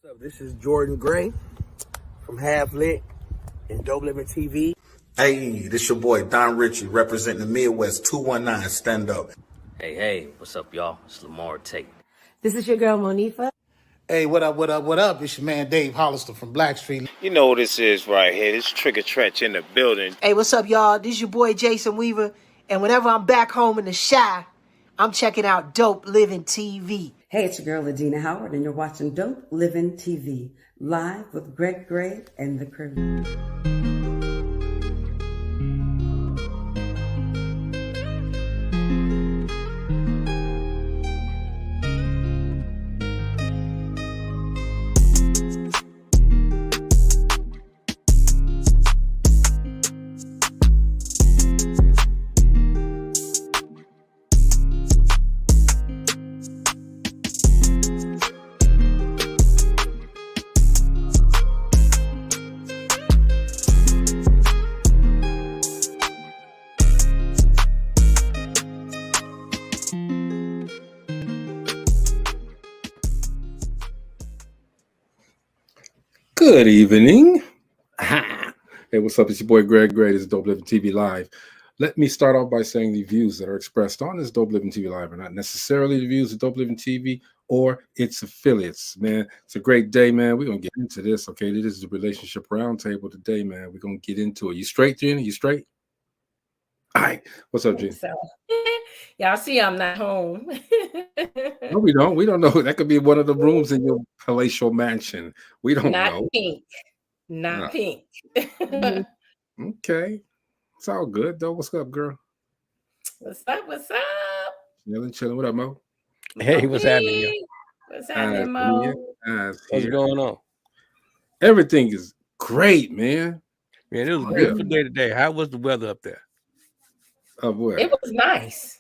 What's up? This is Jordan Gray from Half Lit and DopelivenTV. Hey, this your boy Don Ritchie representing the Midwest 219 Stand Up. Hey, what's up, y'all? It's Lamar Tate. This is your girl, Monifa. Hey, what up? It's your man Dave Hollister from Blackstreet. You know what this is right here. This Trigger Trench in the building. Hey, what's up, y'all? This is your boy Jason Weaver. And whenever I'm back home in the Chi, I'm checking out Dope Living TV. Hey, it's your girl, Adina Howard, and you're watching Dope Living TV, live with Greg Gray and the crew. Good evening. Hey, what's up? It's your boy Greg Gray. This is Dope Living TV Live. Let me start off by saying the views that are expressed on this Dope Living TV Live are not necessarily the views of Dope Living TV or its affiliates. Man, it's a great day, man. We're going to get into this, okay? This is the relationship roundtable today, man. We're going to get into it. You straight, Gina? You straight? All right. What's up, Gina? So, y'all see I'm not home. No, we don't. We don't know. That could be one of the rooms in your palatial mansion. We don't know. Not pink. Okay. It's all good, though. What's up, girl? What's up? Chilling. What up, Mo? Hey, what's happening, y'all? What's happening, Mo? What's going on? Everything is great, man. Man, it was a beautiful day today. How was the weather up there? Up where? It was nice.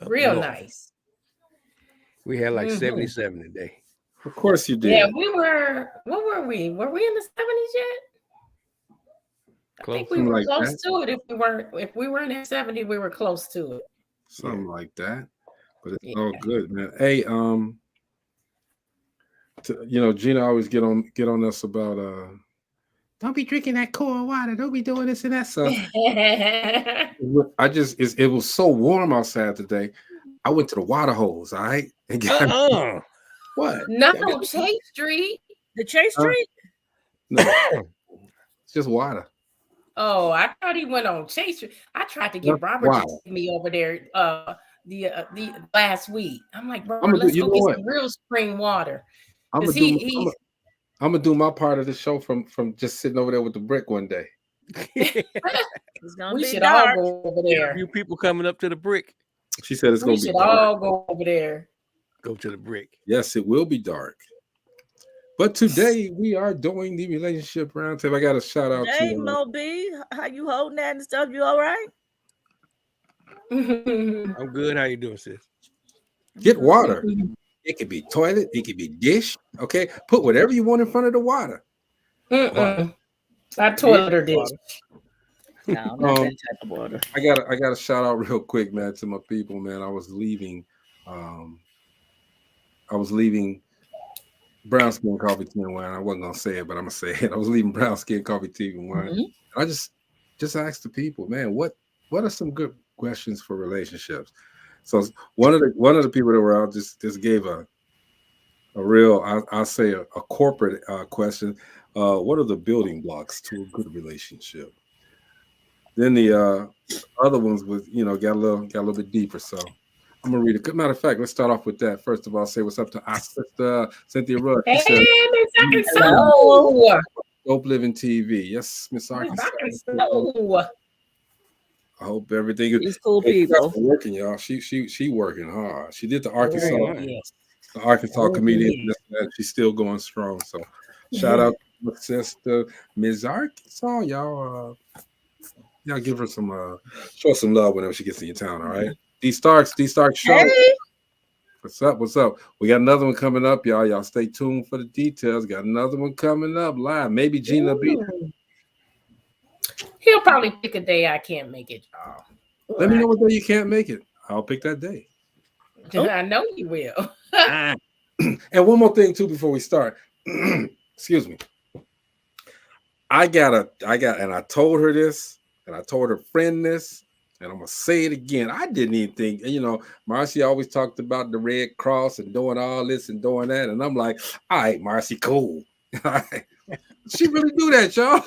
Real nice. We had like 77 today. Of course you did. Yeah, we were. What were we? Were we in the 70s yet? Close. I think we were like close that. to it. If we were in the 70s, we were close to it. Something like that. But it's all good, man. Hey, Gina always get on us about don't be drinking that cold water, don't be doing this and that stuff. It was so warm outside today. I went to the water hose, all right? And got what? No, Chase Street. The Chase Street? No, it's just water. Oh, I thought he went on Chase Street. I tried to get Robert to take me over there the last week. I'm like, Robert, let's go get some real spring water. I'm gonna do my part of the show from just sitting over there with the brick one day. We should all go over there. A few people coming up to the brick. She said it's gonna be dark. We should all go over there. Go to the brick. Yes, it will be dark. But today we are doing the relationship roundtable. I got a shout out to Mo B. How you holding that and stuff? You all right? I'm good. How you doing, sis? Get water. It could be toilet. It could be dish. Okay, put whatever you want in front of the water. Not toilet or dish. No, not that type of water. I got a shout out real quick, man, to my people, man. I was leaving Brown Skin Coffee Tea and Wine. I wasn't gonna say it, but I'm gonna say it. I was leaving Brown Skin Coffee Tea and Wine. I just asked the people, man, what are some good questions for relationships? So one of the people that were out just gave a real, I'll say a corporate question. What are the building blocks to a good relationship? Then the other ones was, got a little bit deeper. So I'm gonna read it. Matter of fact, let's start off with that. First of all, say what's up to our sister Cynthia Rudd. Hey, Miss Arkansas. Dope Living TV. Yes, Miss Arkansas. I hope everything is cool people working, y'all. She working hard. She did the Arkansas comedian. She's still going strong. So shout out to my sister, Ms. Arkansas. Y'all give her some show some love whenever she gets in your town, all right? D Starks show. Hey. What's up? We got another one coming up, y'all. Y'all stay tuned for the details. Got another one coming up live. Maybe Gina will be there. He'll probably pick a day I can't make it, y'all. Let me know what day you can't make it. I'll pick that day. I know you will. And one more thing, too, before we start. excuse me. I told her this, and I told her friend this, and I'm gonna say it again. I didn't even think, Marcy always talked about the Red Cross and doing all this and doing that, and I'm like, all right, Marcy, cool. She really do that, y'all.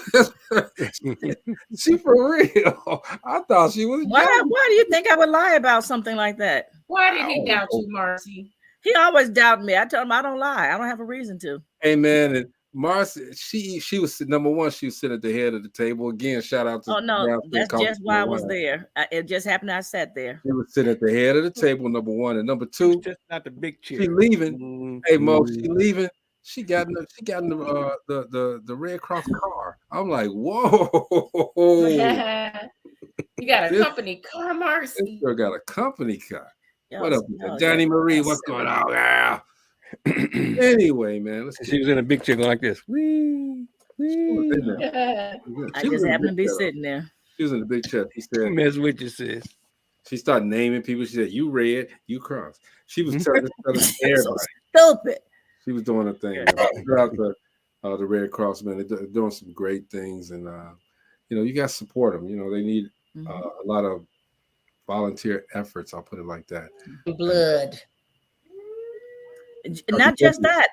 She for real. I thought she was. Why do you think I would lie about something like that? Why did he doubt you, Marcy? He always doubted me. I told him I don't lie. I don't have a reason to. Hey man, and Marcy, she was number one. She was sitting at the head of the table again. Shout out to. Oh no, that's just why I was there. It just happened. I sat there. She was sitting at the head of the table. Number one and number two. Just not the big chair. She leaving. Hey Mo, she leaving. She got in the Red Cross car. I'm like, whoa. You got a company car, Marcy. You got a company car. What up, Johnny Marie? What's going on, girl? Anyway, man, she was in a big chair like this. Wee, wee. I just happened to be sitting there. She was in the big chair. She said, "Mess with you, sis." She started naming people. She said, "You red, you cross." She was telling everybody. So stupid. She was doing a thing. Throughout the Red Cross, man, they're doing some great things, and you got to support them. They need a lot of volunteer efforts. I'll put it like that. Blood. Not just that.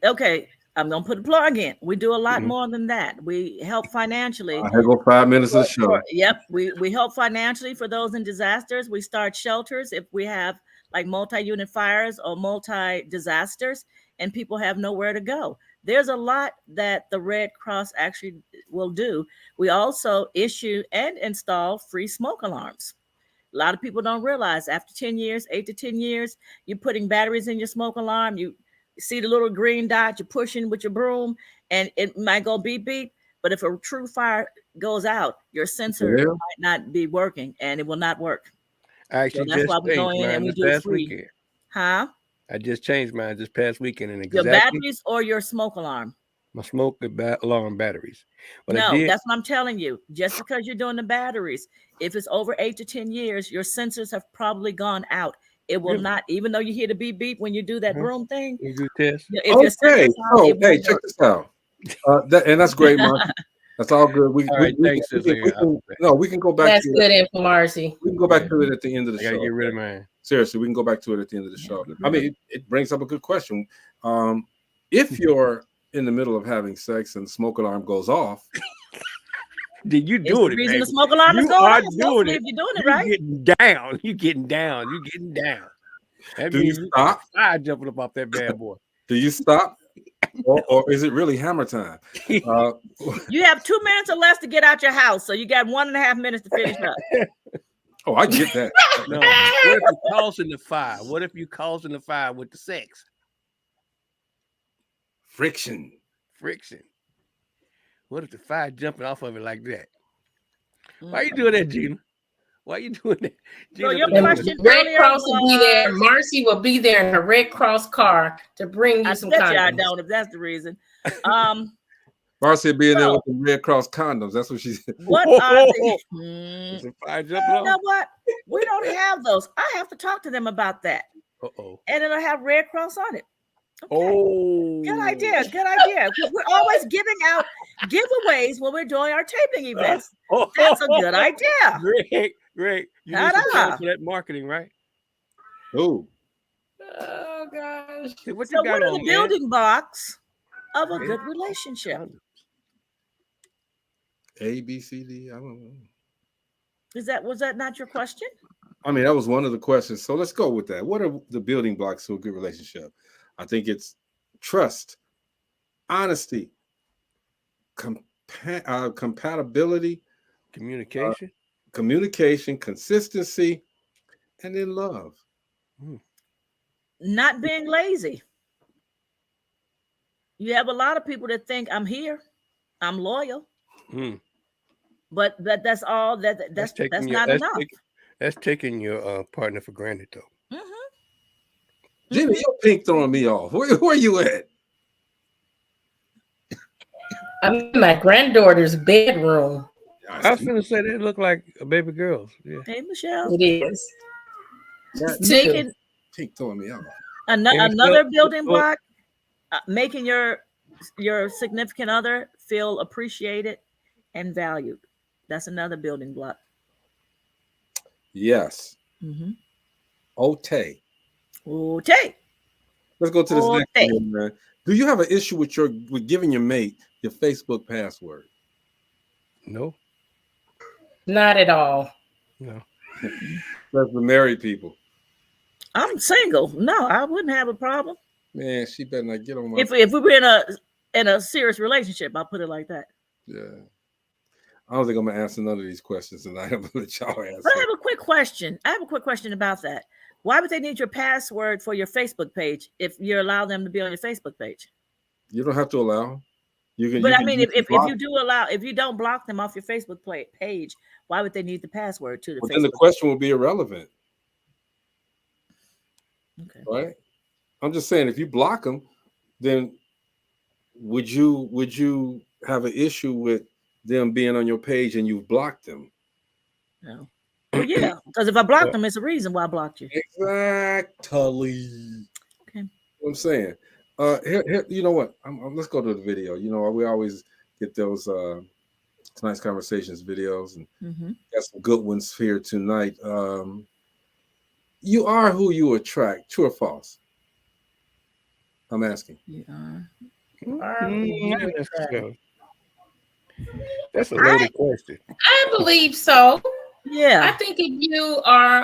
Okay. I'm gonna put a plug in. We do a lot more than that. We help financially. I go 5 minutes of the show. Yep, we help financially for those in disasters. We start shelters if we have like multi-unit fires or multi-disasters, and people have nowhere to go. There's a lot that the Red Cross actually will do. We also issue and install free smoke alarms. A lot of people don't realize after 10 years, 8 to 10 years, you're putting batteries in your smoke alarm. You see the little green dot, you're pushing with your broom, and it might go beep, beep. But if a true fire goes out, your sensor might not be working, and it will not work. Actually, so that's why we go in and we do it free. Weekend. Huh? I just changed mine this past weekend. And your batteries or your smoke alarm? My smoke alarm batteries. But no, that's what I'm telling you. Just because you're doing the batteries, if it's over 8 to 10 years, your sensors have probably gone out. It will not, even though you hear the beep beep when you do that broom thing. You do test. Okay. Hey, check this out. And that's great, Mark. That's all good. We can go back. That's good info, Marcy. We can go back to it at the end of the show. Get rid of mine. Seriously, we can go back to it at the end of the show. I mean, it brings up a good question. If you're in the middle of having sex and the smoke alarm goes off, did you do it? The reason the smoke alarm is going off. Doing it. If you're doing it right, you're getting down. That do you stop? I jumping up off that bad boy. Do you stop? Or is it really hammer time? You have 2 minutes or less to get out your house, so you got 1.5 minutes to finish up. Oh, I get that. No, what if you causing the fire? What if you causing the fire with the sex? Friction. What if the fire jumping off of it like that? Why you doing that, Gina? Why you doing that? Gina, so your question Red Cross will be there. Marcy will be there in her Red Cross car to bring you some condoms. I don't, if that's the reason. Marcy being there with the Red Cross condoms. That's what she said. What are they? You know what? We don't have those. I have to talk to them about that. And it'll have Red Cross on it. Okay. Oh, good idea. We're always giving out giveaways when we're doing our taping events. That's a good idea. Great. You need some time for that marketing, right? Oh gosh. Hey, what are the building blocks of a good relationship? A, B, C, D. I don't know. Was that not your question? I mean, that was one of the questions. So let's go with that. What are the building blocks to a good relationship? I think it's trust, honesty, compatibility, communication, consistency, and then love. Not being lazy. You have a lot of people that think I'm here, I'm loyal, but that's all. That's not enough. That's taking your partner for granted, though. Jimmy, your pink throwing me off. Where you at? I'm in my granddaughter's bedroom. I was gonna say they look like a baby girls. Yeah. Hey, Michelle. It is. Taking pink throwing me off. Another building block, making your your significant other feel appreciated and valued. That's another building block. Yes. Mm-hmm. Okay. Okay. Let's go to this next one, man. Do you have an issue with giving your mate your Facebook password? No. Not at all. No. That's the married people. I'm single. No, I wouldn't have a problem. Man, she better not get on my. If we were in a serious relationship, I'll put it like that. Yeah. I don't think I'm gonna answer none of these questions tonight. I'm gonna let y'all answer. But I have a quick question. About that. Why would they need your password for your Facebook page if you allow them to be on your Facebook page? You don't have to allow them. But I mean, if you do allow, if you don't block them off your Facebook page, why would they need the password to the Facebook? Then the question will be irrelevant. Okay. Right? I'm just saying, if you block them, then would you have an issue with them being on your page and you've blocked them? No. Well, yeah, because if I blocked them, it's a reason why I blocked you. Exactly. Okay. What I'm saying. Here, you know what? Let's go to the video. You know, we always get those tonight's conversations videos, and got some good ones here tonight. You are who you attract. True or false? I'm asking. You are. That's a loaded question. I believe so. Yeah. I think if you are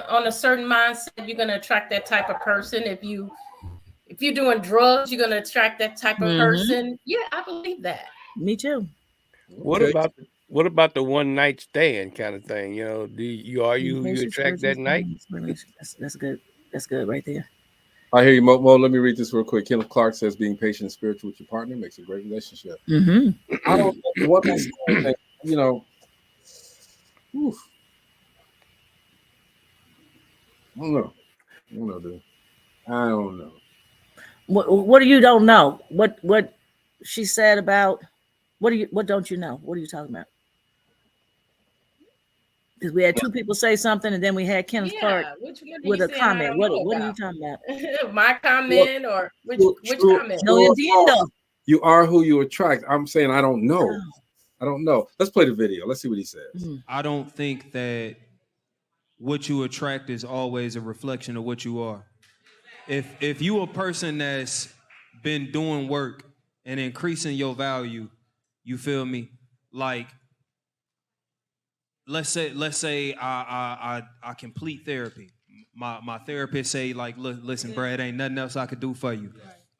on a certain mindset, you're gonna attract that type of person. If you're doing drugs, you're gonna attract that type of person. Yeah, I believe that. Me too. What about the one night stand kind of thing? You know, you attract that night? That's good. That's good right there. I hear you, Mo. Let me read this real quick. Kenneth Clark says being patient and spiritual with your partner makes a great relationship. I don't know what that's saying, you know. Oof. I don't know, dude. I don't know. What do you don't know? What she said about what don't you know? What are you talking about? Because we had two people say something, and then we had Kenneth Clark with a comment. What are you talking about? My comment or which comment? No, entiendo. You are who you attract. I'm saying I don't know. I don't know. Let's play the video. Let's see what he says. I don't think that what you attract is always a reflection of what you are. If you a person that's been doing work and increasing your value, you feel me? Like, let's say I complete therapy. My therapist say, like, look, listen, Brad, ain't nothing else I could do for you.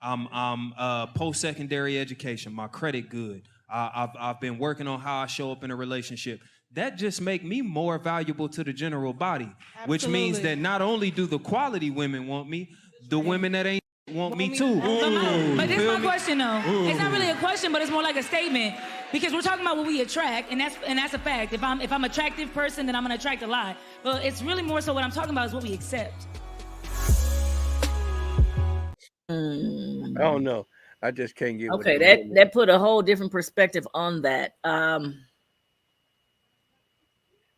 I'm post-secondary education. My credit good. I've been working on how I show up in a relationship. That just make me more valuable to the general body, which means that not only do the quality women want me, the women that ain't want me too. But this is my question, though. It's not really a question, but it's more like a statement, because we're talking about what we attract, and that's a fact. If I'm an attractive person, then I'm gonna attract a lot. But it's really more so what I'm talking about is what we accept. I don't know. I just can't get. Okay, that put a whole different perspective on that.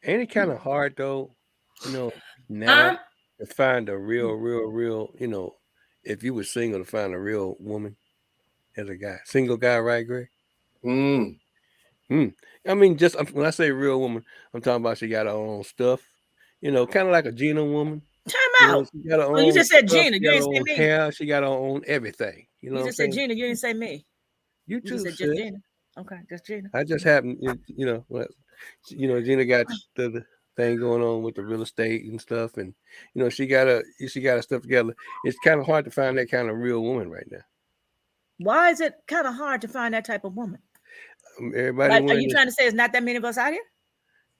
Ain't it kind of hard though, you know, now to find a real, you know, if you were single, to find a real woman as a guy, single guy, right, Greg? I mean, just when I say real woman, I'm talking about she got her own stuff, you know, kind of like a Gina woman. Time out. You know, you just said Gina. You didn't say me. Hair, she got her own everything. You know, you just said Gina. You didn't say me. You too. Said just Gina. Okay, just Gina. I just happened, you know, Gina got the thing going on with the real estate and stuff, and you know, she got her stuff together. It's kind of hard to find that kind of real woman right now. Why is it kind of hard to find that type of woman? Everybody. Are you trying to say it's not that many of us out here?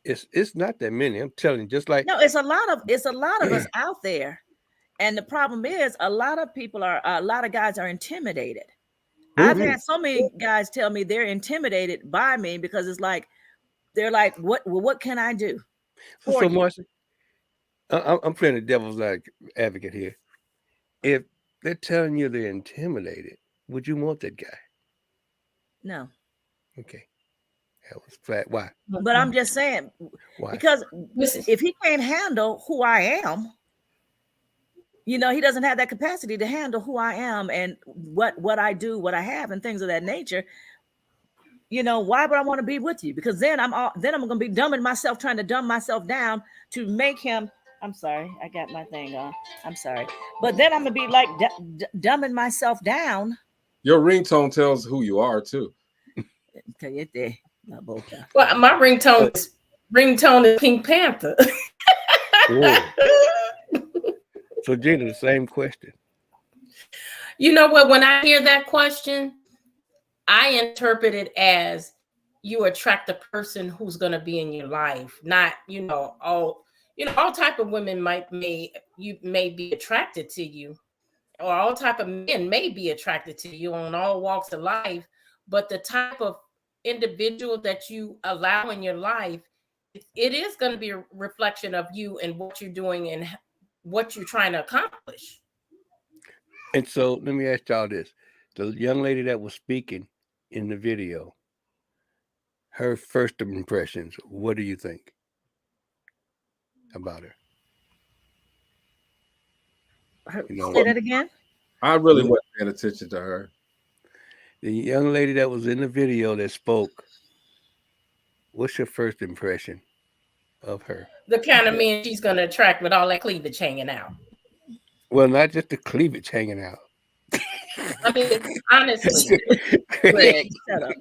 It's not that many. I'm telling you, just like no, it's a lot of us out there, and the problem is a lot of guys are intimidated. I've had so many guys tell me they're intimidated by me because it's like they're like, what can I do? So Marcia, I'm playing the devil's advocate here. If they're telling you they're intimidated, would you want that guy? No. Okay. That was flat. Why? But I'm just saying, why? Because if he can't handle who I am, you know, he doesn't have that capacity to handle who I am and what I do, what I have, and things of that nature. You know, why would I want to be with you? Because then I'm going to be dumbing myself, trying to dumb myself down to make him. I'm sorry, I got my thing on. I'm sorry, but then I'm gonna be like dumbing myself down. Your ringtone tells who you are too. Well, my ringtone is Pink Panther. So Gina, the same question. You know what? When I hear that question, I interpret it as you attract the person who's going to be in your life, not all type of women may be attracted to you, or all type of men may be attracted to you on all walks of life, but the type of individual that you allow in your life, it is going to be a reflection of you and what you're doing and what you're trying to accomplish. And so let me ask y'all this. The young lady that was speaking in the video, her first impressions, what do you think about her? Say that again? I really wasn't paying attention to her. The young lady that was in the video that spoke, what's your first impression of her? The kind of man she's going to attract with all that cleavage hanging out. Well, not just the cleavage hanging out. I mean, honestly, Greg,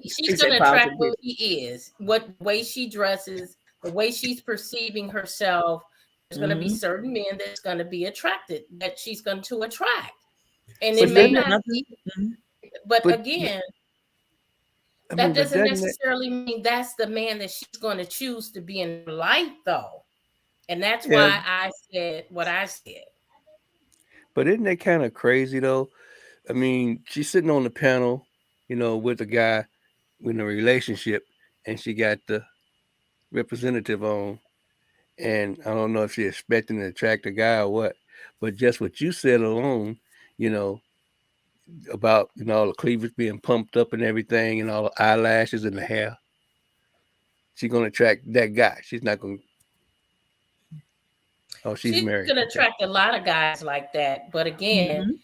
she's going to attract what she is, what way she dresses, the way she's perceiving herself. There's going to be certain men that's going to be attracted, that she's going to attract. And it may not be, but again, that doesn't necessarily mean that's the man that she's going to choose to be in life, though. And that's why I said what I said. But isn't that kind of crazy, though? I mean, she's sitting on the panel, with a guy in a relationship, and she got the representative on. And I don't know if she's expecting to attract a guy or what, but just what you said alone, about all the cleavage being pumped up and everything, and all the eyelashes and the hair. She's gonna attract that guy. She's not gonna. Oh, she's married. She's gonna attract a lot of guys like that. But again,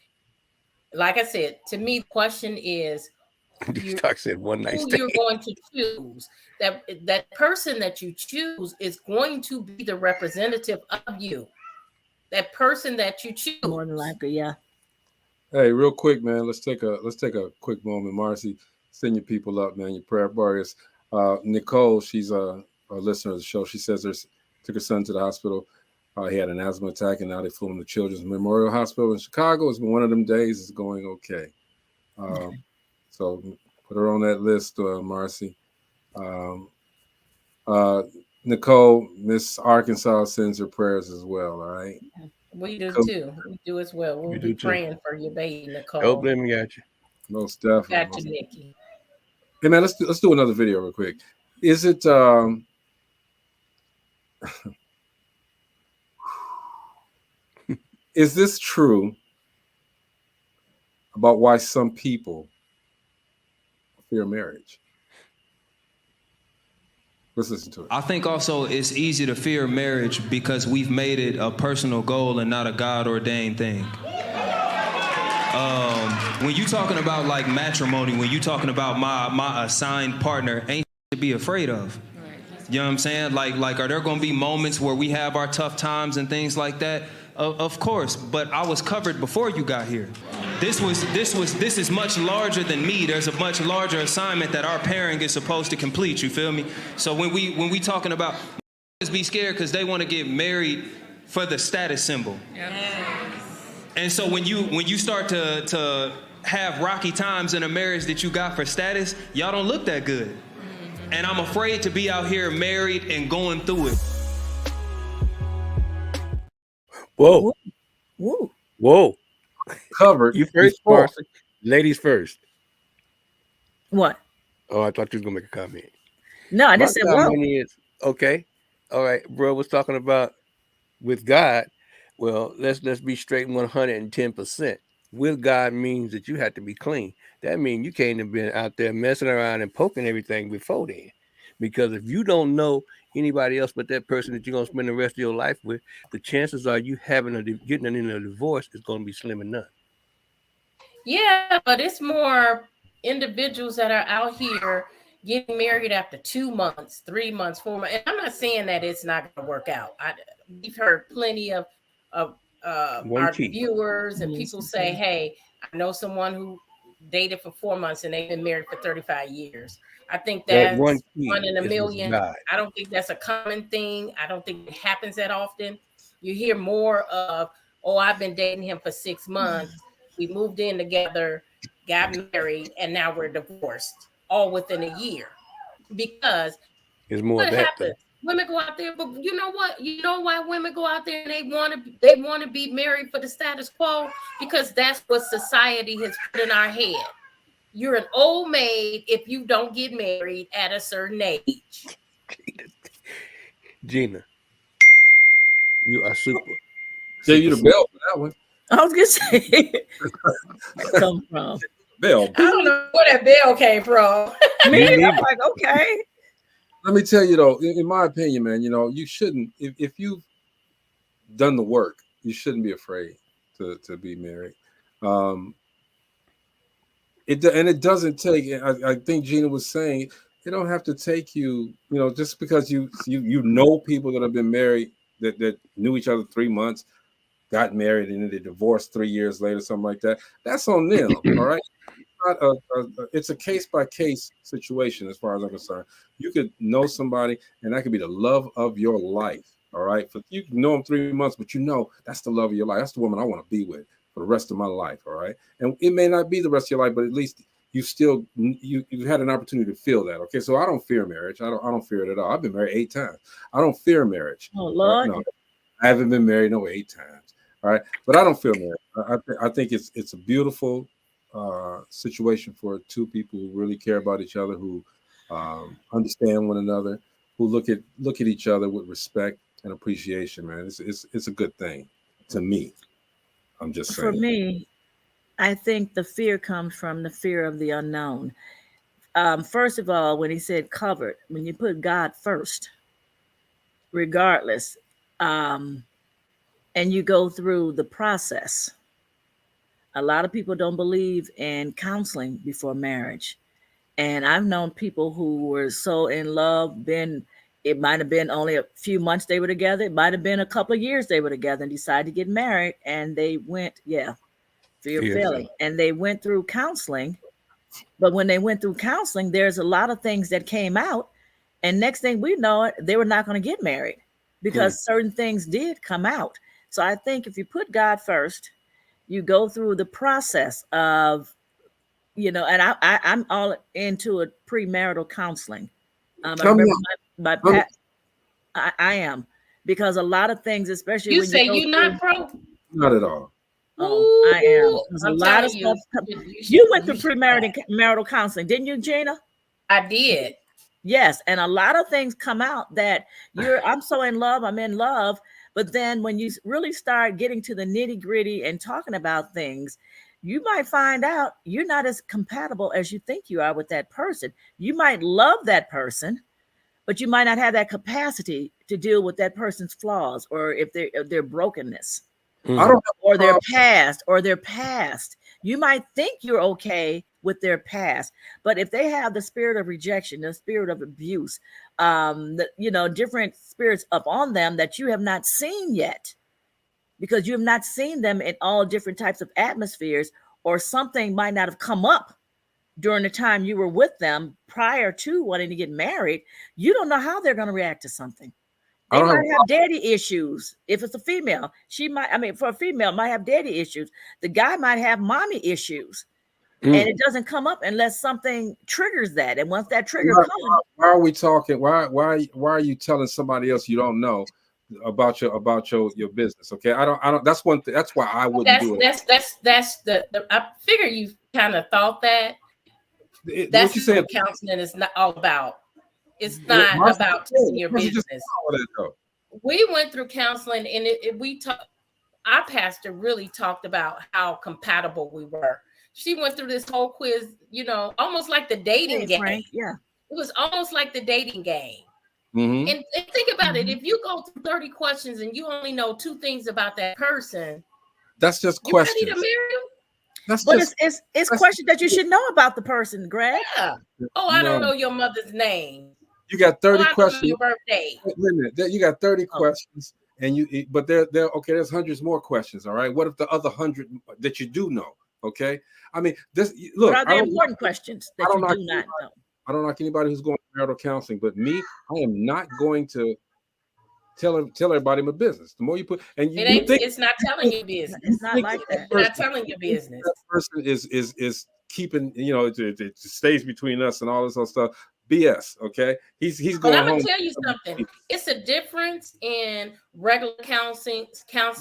like I said, to me, the question is, who you're going to choose. That person that you choose is going to be the representative of you. That person that you choose. More than likely, yeah. Hey, real quick, man. Let's take a quick moment. Marcy, send your people up, man. Your prayer warriors. Nicole, she's a listener of the show. She says took her son to the hospital. He had an asthma attack, and now they flew him to Children's Memorial Hospital in Chicago. It's been one of them days. It's going okay. So put her on that list, Marcy. Nicole, Miss Arkansas sends her prayers as well. All right. We do too. We do as well. We'll be praying for your baby, Nicole. Don't blame me, got you. Most definitely. Got you, Nikki. Hey man, let's do another video real quick. Is it is this true about why some people fear marriage? Let's listen to it. I think also it's easy to fear marriage because we've made it a personal goal and not a God-ordained thing. When you talking about like matrimony, when you talking about my assigned partner, ain't to be afraid of. You know what I'm saying? Like, are there going to be moments where we have our tough times and things like that? Of course, but I was covered before you got here. This is much larger than me. There's a much larger assignment that our parent is supposed to complete. You feel me? So when we talking about be scared because they want to get married for the status symbol. Yes. And so when you start to have rocky times in a marriage that you got for status, y'all don't look that good. And I'm afraid to be out here married and going through it. Whoa. Whoa. Whoa. Covered. You first, Marcy. Ladies first. What? Oh, I thought you were going to make a comment. No, I just said whoa. Okay. All right. Bro was talking about with God. Well, let's be straight 110%. With God means that you have to be clean. That means you can't have been out there messing around and poking everything before then. Because if you don't know anybody else but that person that you're gonna spend the rest of your life with, the chances are you getting in a divorce is gonna be slim and none. Yeah, but it's more individuals that are out here getting married after 2 months, 3 months, 4 months. And I'm not saying that it's not going to work out. We've heard plenty of our viewers and people say, "Hey, I know someone who dated for 4 months and they've been married for 35 years." I think that's one in a million. I don't think that's a common thing. I don't think it happens that often. You hear more of, "Oh, I've been dating him for 6 months. We moved in together, got married, and now we're divorced," all within a year. Because it's more what happens? Women go out there, but you know what? You know why women go out there and they want to be married for the status quo? Because that's what society has put in our head. You're an old maid if you don't get married at a certain age. Gina, you are super. Gave you the bell for that one. I was gonna say, where come from? Bell. I don't know where that bell came from. Me, I'm like, okay. Let me tell you though, in my opinion, man, you know, you shouldn't, if you've done the work, you shouldn't be afraid to be married. It doesn't take. I think Gina was saying it don't have to take you. You know, just because you know people that have been married that knew each other 3 months, got married, and then they divorced 3 years later, something like that. That's on them. All right. It's a case-by-case situation as far as I'm concerned. You could know somebody and that could be the love of your life. All right. You can know them 3 months, but you know that's the love of your life. That's the woman I want to be with for the rest of my life. All right. And it may not be the rest of your life, but at least you've had an opportunity to feel that. Okay. So I don't fear marriage. I don't fear it at all. I've been married 8 times. I don't fear marriage. Oh Lord. No, I haven't been married 8 times. All right. But I don't feel marriage. I think it's a beautiful situation for two people who really care about each other, who understand one another, who look at each other with respect and appreciation. Man, it's a good thing to me. I'm just saying. For me, I think the fear comes from the fear of the unknown. First of all, when he said covered, when you put God first, regardless, and you go through the process. A lot of people don't believe in counseling before marriage. And I've known people who were so in love, it might have been only a few months they were together. It might have been a couple of years they were together and decided to get married. And they went, fear of failing. And they went through counseling. But when they went through counseling, there's a lot of things that came out. And next thing we know it, they were not going to get married because certain things did come out. So I think if you put God first, you go through the process of, and I'm all into a premarital counseling. I remember I am, because a lot of things, especially You when say you you're not pro? Not at all. Oh, I am. There's a lot of you, stuff. You went through premarital counseling, didn't you, Gina? I did. Yes, and a lot of things come out that I'm so in love, I'm in love. But then when you really start getting to the nitty gritty and talking about things, you might find out you're not as compatible as you think you are with that person. You might love that person, but you might not have that capacity to deal with that person's flaws or if their brokenness. Or their past. You might think you're okay with their past, but if they have the spirit of rejection, the spirit of abuse, different spirits up on them that you have not seen yet, because you have not seen them in all different types of atmospheres, or something might not have come up during the time you were with them prior to wanting to get married, you don't know how they're going to react to something. They might have daddy issues. If it's a female, for a female, might have daddy issues. The guy might have mommy issues. And it doesn't come up unless something triggers that. And once that trigger comes, why are we talking? Why are you telling somebody else you don't know about your business? Okay, I don't. That's one thing. That's why I wouldn't do it. That's the. I figure you kind of thought that. That's what counseling is not all about. It's not about your business. We went through counseling, and our pastor really talked about how compatible we were. She went through this whole quiz, almost like the dating game. Frank, yeah. It was almost like the dating game. And think about it. If you go through 30 questions and you only know 2 things about that person, that's just you ready questions. to marry him? That's But just it's questions that you should know about the person, Greg. Yeah. Oh, I don't know your mother's name. You got 30 I don't know questions. your birthday. Wait a minute. You got 30 questions, and but there okay. There's hundreds more questions. All right. What if the other 100 that you do know? Okay. I mean, this look. What are the important questions that you do not know? I don't like anybody who's going to marital counseling, but me, I am not going to tell everybody my business. The more you put, and you think It's not telling your business. It's not like that. It's not telling your business. That person is keeping, it stays between us and all this other stuff. BS. Okay, he's going But I'm home. gonna tell you something. It's a difference in regular counseling,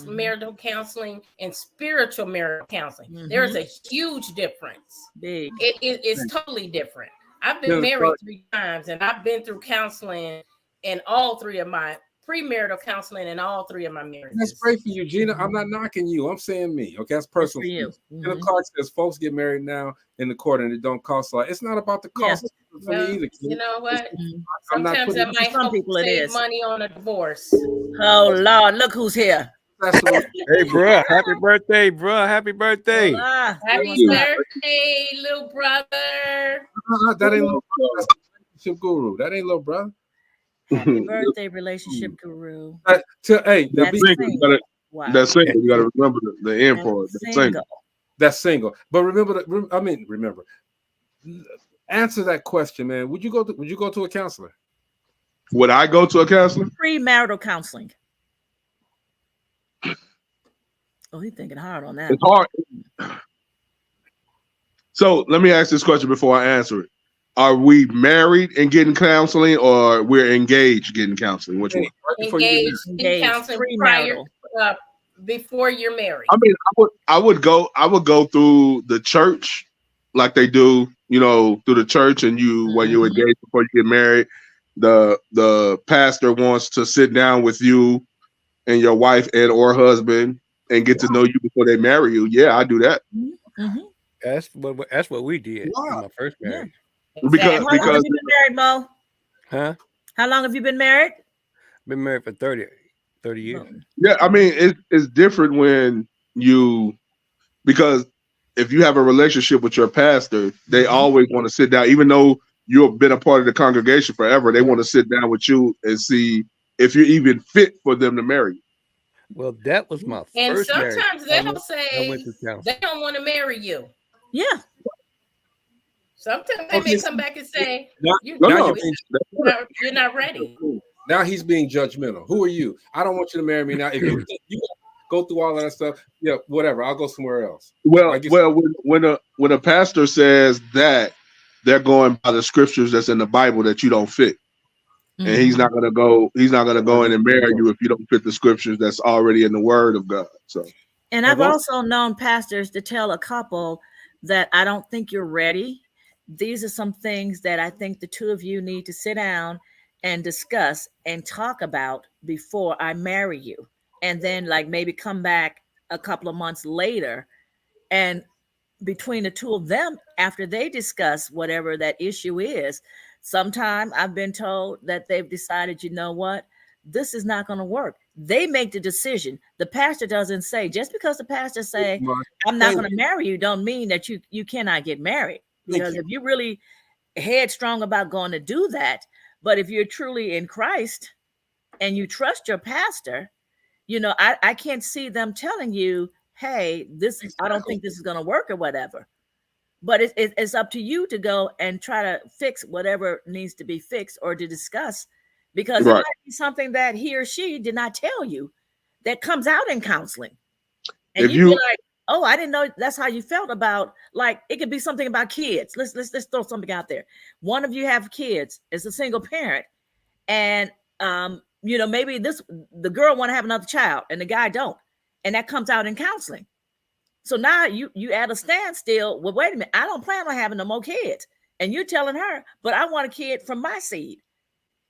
marital counseling, and spiritual marital counseling. There's a huge difference. Big. It's totally different. I've been married 3 times, and I've been through counseling in all 3 of my premarital counseling and all 3 of my marriages. That's great for you, Gina. I'm not knocking you. I'm saying me. Okay, that's personal. For you. Gina Clark says folks get married now in the court and it don't cost a lot. It's not about the cost for me either. You know what? I'm not Sometimes putting I might help save money on a divorce. Oh Lord, look who's here. Hey, bro, happy birthday, bro. Happy birthday. Happy birthday, little brother. That ain't little brother. That's relationship guru. That ain't little brother. Happy birthday, relationship guru. Hey, That's single. Wow. That's single. You got to remember the end part. That's single. That's single. But remember, answer that question, man. Would you go to a counselor? Would I go to a counselor? Premarital counseling. Oh, he's thinking hard on that. It's hard. So let me ask this question before I answer it. Are we married and getting counseling, or we're engaged getting counseling? Which one? Engaged in counseling before you're married. I mean, I would go through the church like they do, through the church, and when you engage before you get married, the pastor wants to sit down with you and your wife and or husband and get to know you before they marry you. Yeah, I do that. That's what we did in my first marriage. Because how long have you been married, Mo? Huh? How long have you been married? Been married for 30 years. Yeah, I mean, it's different when because if you have a relationship with your pastor, they always want to sit down, even though you've been a part of the congregation forever, they want to sit down with you and see if you're even fit for them to marry you. Well, that was my first marriage. And sometimes they'll say they don't want to marry you. Yeah. Sometimes they may come back and say, you're not ready. Now he's being judgmental. Who are you? I don't want you to marry me now. If you go through all of that stuff, yeah, whatever. I'll go somewhere else. Well, when a pastor says that, they're going by the scriptures that's in the Bible that you don't fit. And he's not gonna go in and marry you if you don't fit the scriptures that's already in the Word of God. So, and I've also known pastors to tell a couple that I don't think you're ready. These are some things that I think the two of you need to sit down and discuss and talk about before I marry you. And then maybe come back a couple of months later, and between the two of them, after they discuss whatever that issue is, sometime I've been told that they've decided, you know what, this is not going to work. They make the decision. The pastor doesn't say, just because the pastor say, I'm not going to marry you, don't mean that you cannot get married. Because if you're really headstrong about going to do that, but if you're truly in Christ and you trust your pastor, I can't see them telling you, hey, I don't think this is going to work or whatever. But it's up to you to go and try to fix whatever needs to be fixed or to discuss, because it might be something that he or she did not tell you that comes out in counseling. And you'd be like, oh, I didn't know that's how you felt about, it could be something about kids. Let's throw something out there. One of you have kids, is a single parent, and maybe the girl want to have another child and the guy don't, and that comes out in counseling. So now you at a standstill. Well, wait a minute, I don't plan on having no more kids, and you're telling her, but I want a kid from my seed.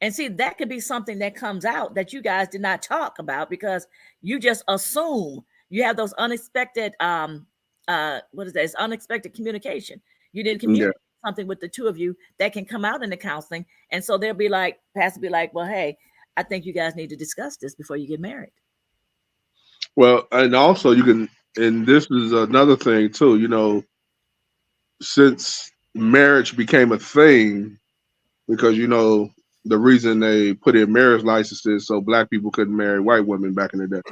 And see, that could be something that comes out that you guys did not talk about because you just assume. You have those unexpected, It's unexpected communication. You didn't communicate something with the two of you that can come out in the counseling. And so they'll be like, pastor be like, well, hey, I think you guys need to discuss this before you get married. Well, and also you can, and this is another thing too, you know, since marriage became a thing, because, you know, the reason they put in marriage licenses so black people couldn't marry white women back in the day.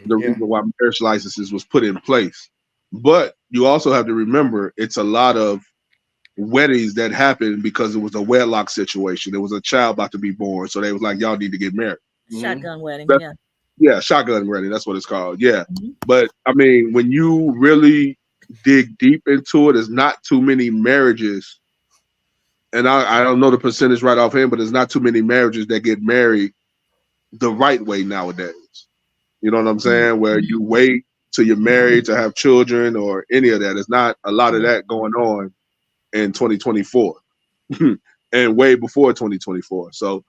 The reason why marriage licenses was put in place. But you also have to remember, it's a lot of weddings that happened because it was a wedlock situation. There was a child about to be born. So they was like, y'all need to get married. Shotgun wedding, Yeah, shotgun wedding. That's what it's called. Yeah. But I mean, when you really dig deep into it, there's not too many marriages. And I don't know the percentage right offhand, but there's not too many marriages that get married the right way nowadays. You know what I'm saying? Where you wait till you're married to have children or any of that. There's not a lot of that going on in 2024 and way before 2024. So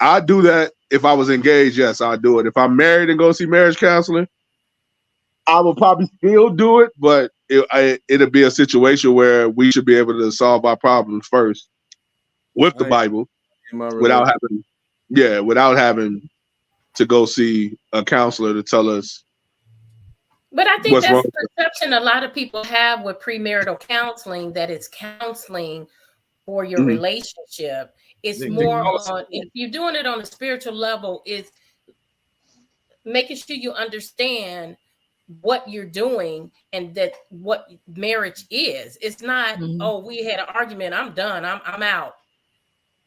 I do that. If I was engaged, yes, I'd do it. If I'm married and go see marriage counseling, I will probably still do it, but it'll be a situation where we should be able to solve our problems first with the Bible without having to go see a counselor to tell us. But I think what's that's wrong. the perception a lot of people have with premarital counseling, that it's counseling for your relationship. It's more on, if you're doing it on a spiritual level, it's making sure you understand what you're doing and that what marriage is. It's not, oh, we had an argument, I'm done, I'm out.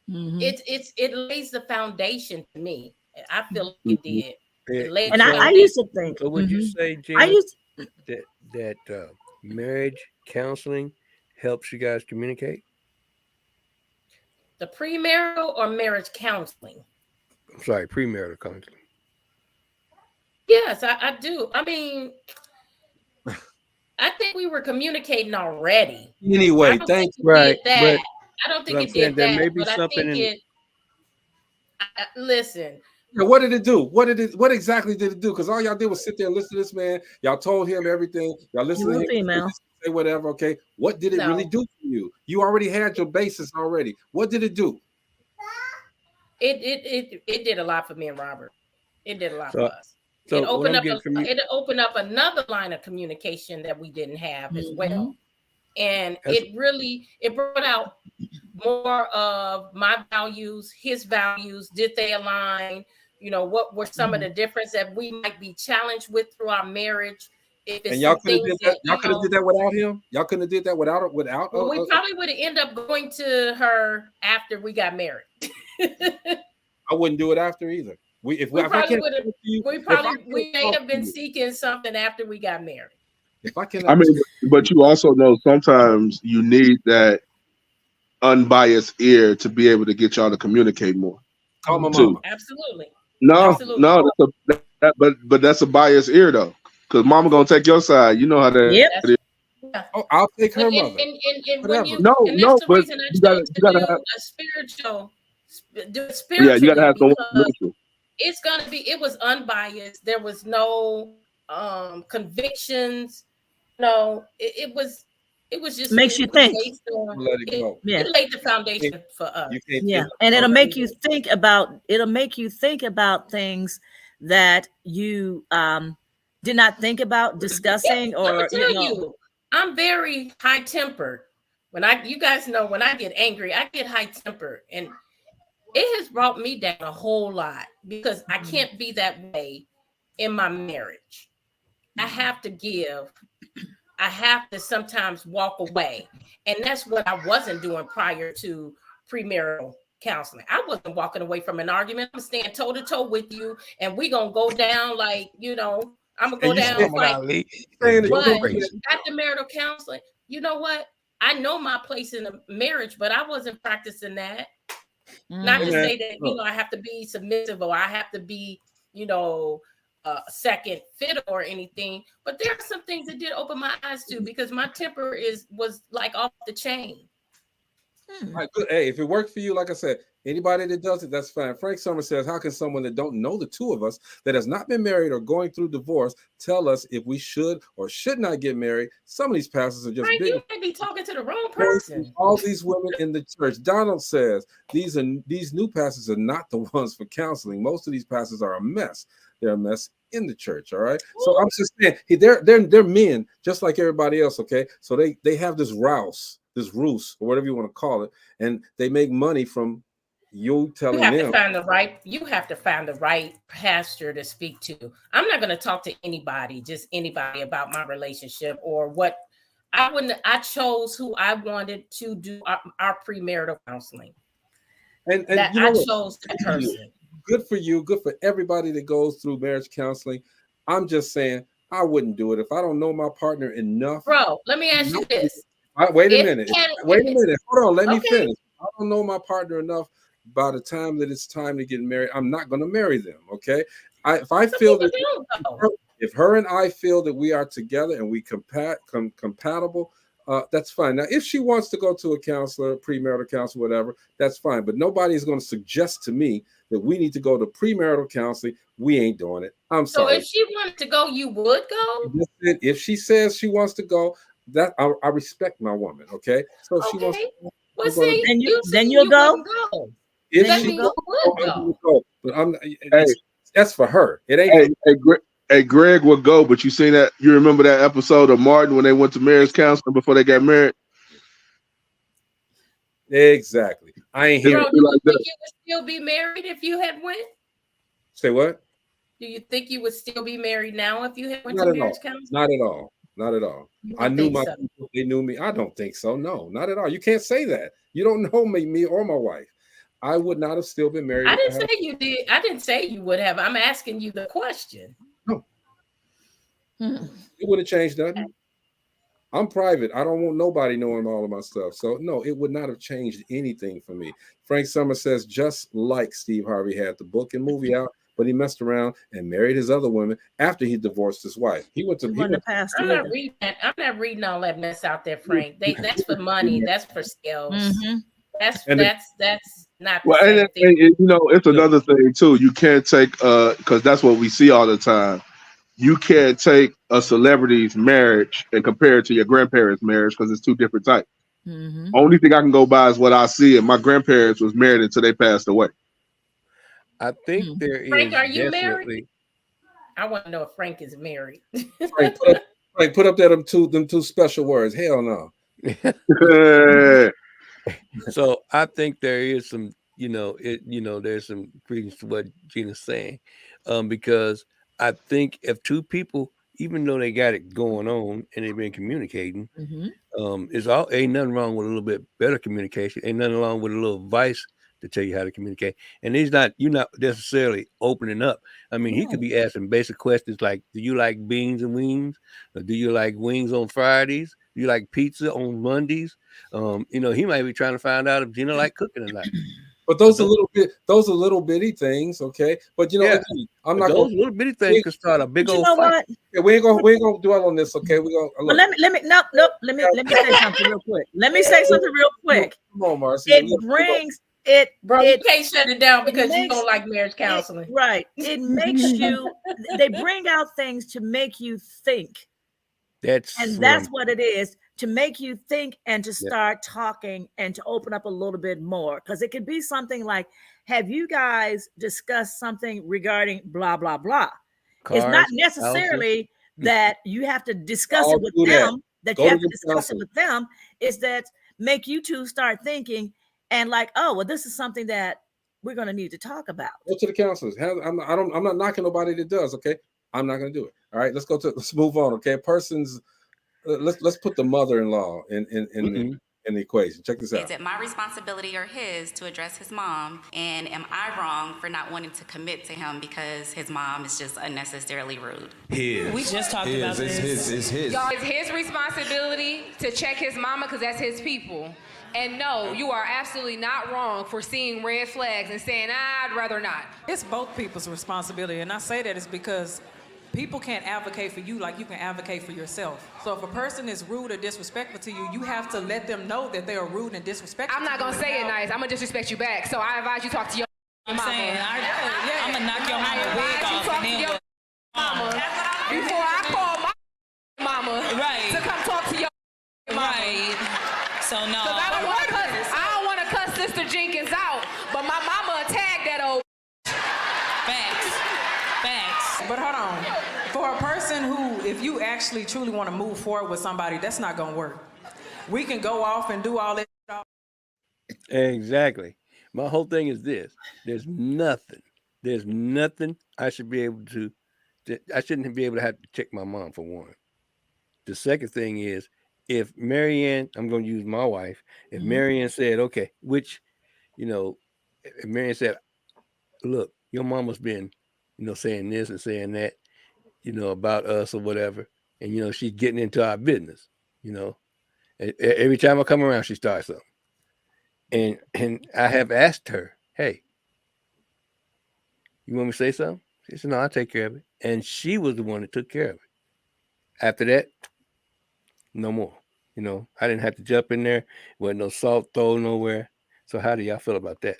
It lays the foundation to me. I feel like it did. And I used to think. So would you say, Gina, that marriage counseling helps you guys communicate? The premarital or marriage counseling? I'm sorry, premarital counseling. Yes, I do. I mean, I think we were communicating already. Anyway, thanks. Right, but I don't think but it did there that. may be But I something think listen. Yeah, what did it do? What exactly did it do? Because all y'all did was sit there and listen to this man. Y'all told him everything. Y'all listened to him female. say whatever. Okay, what did it really do for you? You already had your basis already. What did it do? It did a lot for me and Robert. It did a lot for us. So it opened up another line of communication that we didn't have as well. And it brought out more of my values, his values. Did they align? You know, what were some of the differences that we might be challenged with through our marriage? And y'all could have did that. Y'all could have did that without him. Y'all couldn't have did that without. Well, we probably would have ended up going to her after we got married. I wouldn't do it after either. We may have been seeking something after we got married. If I can, I mean, but you also know sometimes you need that unbiased ear to be able to get y'all to communicate more. Call my mama. Absolutely. No, but that's a biased ear though, because mama gonna take your side. You know how that. Yep. Oh, I'll take her mother. But you gotta have a spiritual. Yeah, you gotta have someone. It's gonna be. It was unbiased. There was no convictions. No, it was. It was just makes you think. Let it go. It laid the foundation for us. Yeah, and it'll make you think about. It'll make you think about things that you did not think about discussing. Or I'm very high tempered. You guys know when I get angry, I get high tempered, and it has brought me down a whole lot because I can't be that way in my marriage. I have to give. I have to sometimes walk away. And that's what I wasn't doing prior to premarital counseling. I wasn't walking away from an argument. I'm staying toe to toe with you, and we're going to go down like, I'm going to go down and fight. But after marital counseling, you know what? I know my place in a marriage, but I wasn't practicing that. Not to say that, I have to be submissive or I have to be, second fiddle or anything, but there are some things that did open my eyes to, because my temper was like off the chain. Right, good. Hey, if it worked for you, like I said, Anybody that does it, that's fine. Frank Summers says, how can someone that don't know the two of us, that has not been married or going through divorce, tell us if we should or should not get married? Some of these pastors are just Frank, big. you may be talking to the wrong person. All these women in the church. Donald says these new pastors are not the ones for counseling. Most of these pastors are a mess. They're a mess in the church. All right. Ooh. So I'm just saying they're men just like everybody else. Okay. So they have this ruse or whatever you want to call it, and they make money from you telling them. You have to find the right pastor to speak to. I'm not going to talk to anybody about my relationship or what I chose who I wanted to do our premarital counseling. And that you know I chose that person. Good for you. Good for everybody that goes through marriage counseling. I'm just saying I wouldn't do it if I don't know my partner enough. Bro, let me ask you this. Wait a minute. Hold on. Let me finish. I don't know my partner enough. By the time that it's time to get married, I'm not going to marry them. Okay. If I feel that if her and I feel that we are together and we compatible, that's fine. Now, if she wants to go to a counselor, premarital counselor, whatever, that's fine. But nobody is going to suggest to me that we need to go to premarital counseling. We ain't doing it. I'm sorry. So if she wanted to go, you would go? If she says she wants to go, that I respect my woman. Okay. So if she wants to go, well, see, then you'll go. If she go, but that's for her. It ain't. Hey, Greg would go, but you seen that? You remember that episode of Martin when they went to marriage counseling before they got married? Exactly. I ain't here. Do you think you would still be married if you had went? Say what? Do you think you would still be married now if you had went to marriage counseling? Not at all. Not at all. I knew my people. They knew me. I don't think so. No, not at all. You can't say that. You don't know me or my wife. I would not have still been married. I didn't say you did. I didn't say you would have. I'm asking you the question. No. It wouldn't have changed nothing. I'm private. I don't want nobody knowing all of my stuff. So no, it would not have changed anything for me. Frank Summers says, just like Steve Harvey had the book and movie out, but he messed around and married his other women after he divorced his wife. I'm not reading all that mess out there, Frank. That's for money. That's for skills. Mm-hmm. That's not. Well, and you know, it's another thing too. You can't take because that's what we see all the time. You can't take a celebrity's marriage and compare it to your grandparents' marriage because it's two different types. Mm-hmm. Only thing I can go by is what I see, and my grandparents was married until they passed away. I think there is. Frank, are you married? I want to know if Frank is married. Frank, put up them two special words. Hell no. So I think there is some, there's some credence to what Gina's saying, because I think if two people, even though they got it going on and they've been communicating, ain't nothing wrong with a little bit better communication. Ain't nothing wrong with a little advice to tell you how to communicate. And you're not necessarily opening up. I mean, he could be asking basic questions like, do you like beans and wings? Or do you like wings on Fridays? Do you like pizza on Mondays? He might be trying to find out if Gina like cooking or not. But those are little bitty things, okay. But I'm not. Those little bitty things could start a big old fight. Yeah, we ain't gonna dwell on this, okay? We're gonna. Well, let me say something real quick. Come on, Marcy. Bro, you can't shut it down because you don't like marriage counseling. Right. It makes you. They bring out things to make you think. That's what it is, to make you think and to start talking and to open up a little bit more. Because it could be something like, have you guys discussed something regarding blah, blah, blah? Cars, it's not necessarily that you have to discuss it with them, that you have to discuss it with them. It's that make you two start thinking and like, oh, well, this is something that we're going to need to talk about. Go to the counselors. I'm not knocking nobody that does, okay? I'm not going to do it. All right, let's move on. Okay, let's put the mother-in-law in the equation. Check this out. Is it my responsibility or his to address his mom? And am I wrong for not wanting to commit to him because his mom is just unnecessarily rude? We just talked about this. It's his. Y'all, it's his responsibility to check his mama because that's his people. And no, you are absolutely not wrong for seeing red flags and saying, I'd rather not. It's both people's responsibility. And I say that is because people can't advocate for you like you can advocate for yourself. So if a person is rude or disrespectful to you, you have to let them know that they are rude and disrespectful. I'm not gonna say it nice. I'm gonna disrespect you back. So I advise you talk to your mama. I'm gonna knock your mama wig off and then what? Mama. Before I call my mama to come talk to your mama. Right. So no. Because I don't want to cuss Sister Jenkins out, but my mama tagged that old. Facts. But hold on. For a person who, if you actually truly want to move forward with somebody, that's not gonna work. We can go off and do all that. Exactly. My whole thing is this: there's nothing I should be able to. I shouldn't be able to have to check my mom, for one. The second thing is, if Marianne, I'm going to use my wife. If Marianne said, okay, which, if Marianne said, look, your mama's been, saying this and saying that, about us or whatever, and she's getting into our business. Every time I come around, she starts something, and I have asked her, hey, you want me to say something? She said, no, I'll take care of it. And she was the one that took care of it. After that, no more. I didn't have to jump in there. Wasn't no salt thrown nowhere. So how do y'all feel about that?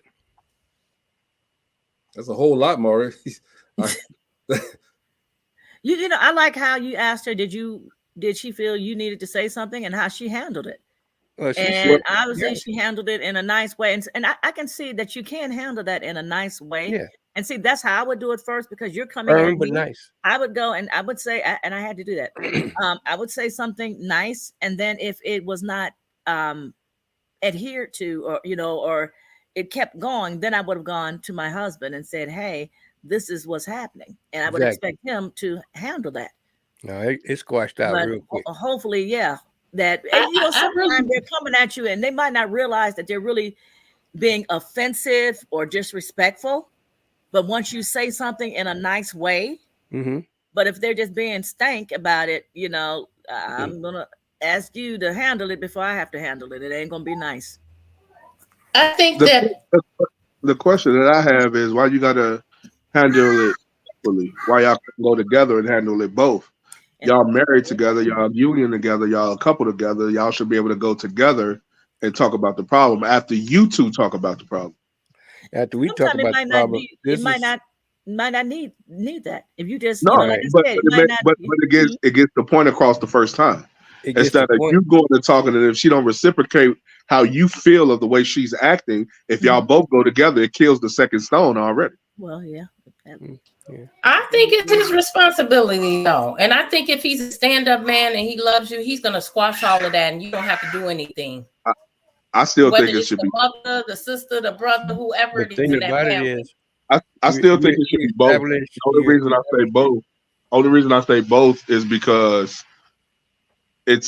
That's a whole lot, Maury. I like how you asked her, did she feel you needed to say something, and how she handled it. Well, and obviously she handled it in a nice way. And I can see that you can handle that in a nice way. Yeah. And see, that's how I would do it first, because you're coming in. But nice. I would go and I would say, and I had to do that. I would say something nice. And then if it was not adhered to, or it kept going, then I would have gone to my husband and said, hey, this is what's happening. And I would expect him to handle that. No, it squashed out real quick. Hopefully, yeah. That, sometimes they're coming at you and they might not realize that they're really being offensive or disrespectful. But once you say something in a nice way, but if they're just being stank about it, I'm going to ask you to handle it before I have to handle it. It ain't going to be nice. I think the question that I have is, why you got to handle it equally? Why y'all can go together and handle it both? Y'all married together, y'all union together, y'all a couple together. Y'all should be able to go together and talk about the problem after you two talk about the problem. After we talk about the problem, it might not need that. If you just but it gets the point across the first time. Instead of you going and talking, and if she don't reciprocate how you feel of the way she's acting, if y'all both go together, it kills the second stone already. Well, yeah. I think it's his responsibility, though. And I think if he's a stand-up man and he loves you, he's going to squash all of that and you don't have to do anything. I still Whether think it it's should the be mother, the sister, the brother, whoever it is. The thing in that about family. it is, I still think it should be both. The only reason I say both is because it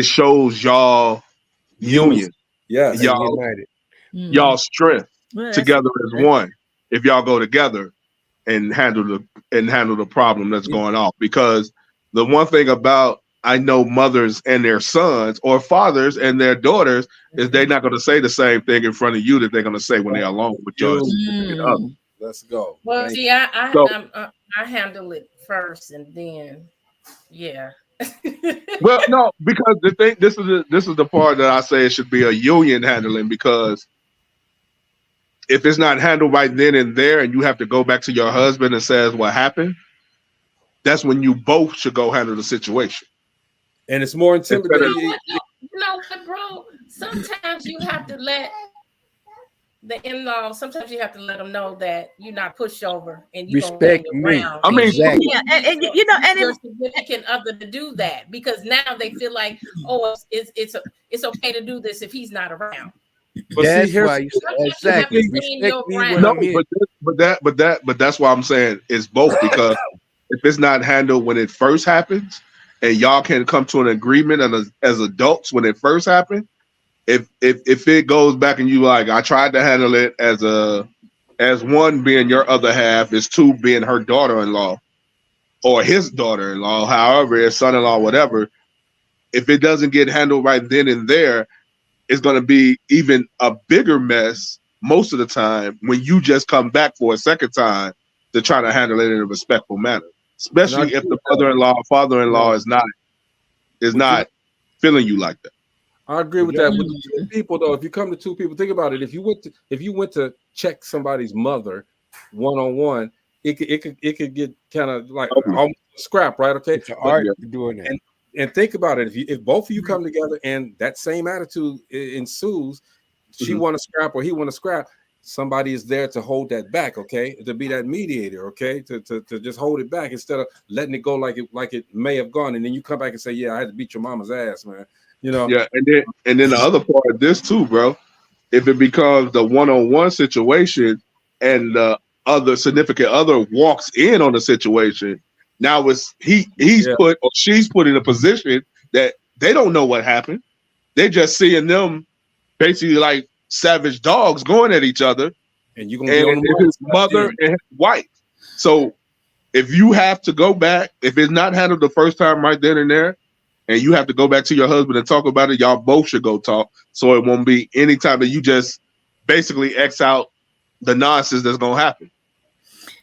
shows y'all union. Yeah, y'all strength together as one. If y'all go together and handle the problem that's going on, because the one thing about, I know mothers and their sons, or fathers and their daughters, is they're not going to say the same thing in front of you that they're going to say when they're alone with your significant other. Let's go. Well, see, I handle it first, and then, yeah. Well, no, because this is the part that I say it should be a union handling, because if it's not handled right then and there, and you have to go back to your husband and says what happened, that's when you both should go handle the situation. And it's more intimidating. You know what, bro? Sometimes you have to let the in-laws, sometimes you have to let them know that you're not pushover and you respect don't me. around. I mean, exactly. Yeah, and your significant other to do that, because now they feel like, oh, it's okay to do this if he's not around. But that's see, why you exactly respect me when I'm here. But that's why I'm saying it's both, because if it's not handled when it first happens, and y'all can come to an agreement as adults when it first happened, if it goes back and you like, I tried to handle it as one being your other half, is two being her daughter-in-law or his daughter-in-law, however, his son-in-law, whatever, if it doesn't get handled right then and there, it's going to be even a bigger mess most of the time when you just come back for a second time to try to handle it in a respectful manner. especially if the mother-in-law or father-in-law is not feeling you like that. I agree with that. With the two people, though, if you come to two people, think about it. If you went to check somebody's mother one-on-one, it could get kind of like almost scrap, right? Okay, it's an art doing that. And think about it. If both of you come together and that same attitude ensues, she want to scrap or he want to scrap, somebody is there to hold that back, okay? To be that mediator, okay? To just hold it back instead of letting it go like it may have gone, and then you come back and say, "Yeah, I had to beat your mama's ass, man." You know. Yeah, and then the other part of this too, bro. If it becomes the one-on-one situation and the other significant other walks in on the situation, now it's he's put or she's put in a position that they don't know what happened. They're just seeing them basically like savage dogs going at each other, and you're gonna be on his mother and his wife. So if you have to go back, if it's not handled the first time right then and there, and you have to go back to your husband and talk about it, y'all both should go talk. So it won't be any time that you just basically X out the nonsense that's gonna happen.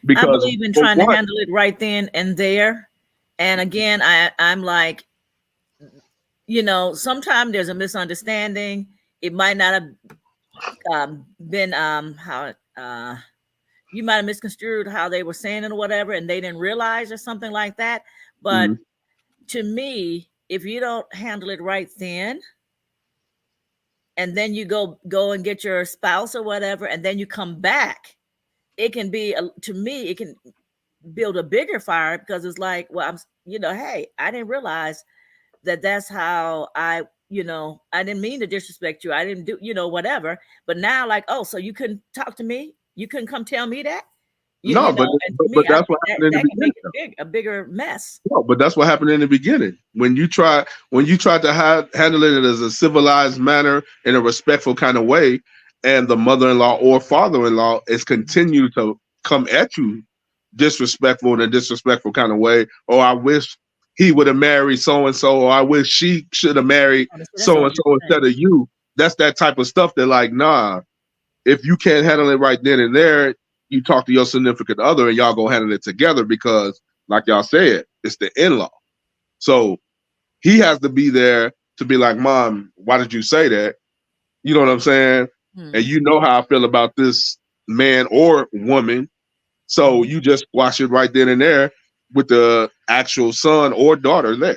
I believe in trying to handle it right then and there. And again, I'm like, sometimes there's a misunderstanding. It might not have been how you might have misconstrued how they were saying it or whatever, and they didn't realize or something like that. But to me, if you don't handle it right then, and then you go and get your spouse or whatever, and then you come back, it can be to me, it can build a bigger fire because it's like, well, hey, I didn't realize that's how I didn't mean to disrespect you. I didn't do, whatever. But now, like, oh, so you couldn't talk to me? You couldn't come tell me that? But that's what happened in the beginning. Can make a bigger mess. No, but that's what happened in the beginning. When you try to handle it as a civilized manner in a respectful kind of way, and the mother-in-law or father-in-law is continue to come at you disrespectful in a disrespectful kind of way, or I wish he would have married so-and-so, or I wish she should have married so-and-so instead of you. That's that type of stuff that, like, nah, if you can't handle it right then and there, you talk to your significant other and y'all go handle it together because, like y'all said, it's the in-law. So he has to be there to be like, Mom, why did you say that? You know what I'm saying? And you know how I feel about this man or woman. So you just squash it right then and there with the actual son or daughter there.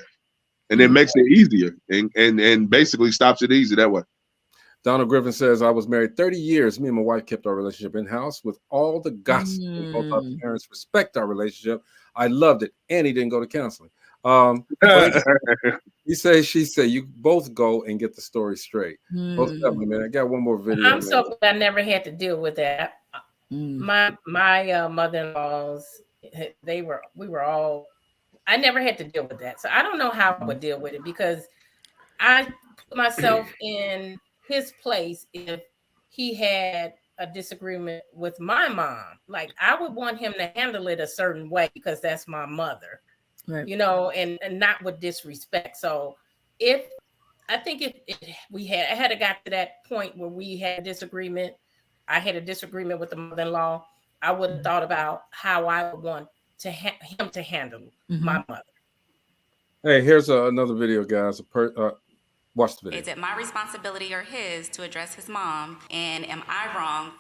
And it makes it easier and basically stops it easy that way. Donald Griffin says, I was married 30 years. Me and my wife kept our relationship in-house with all the gossip. Both our parents respect our relationship. I loved it. And he didn't go to counseling. He says, she said, you both go and get the story straight. Most definitely, man. I got one more video. I'm so glad I never had to deal with that. My mother-in-laws, we were all, I never had to deal with that. So I don't know how I would deal with it because I put myself in his place if he had a disagreement with my mom. Like, I would want him to handle it a certain way because that's my mother, right. And not with disrespect. So I had got to that point where we had a disagreement, I had a disagreement with the mother-in-law, I would have thought about how I would want him to handle my mother. Hey, here's another video, guys. Watch the video. Is it my responsibility or his to address his mom? And am I wrong?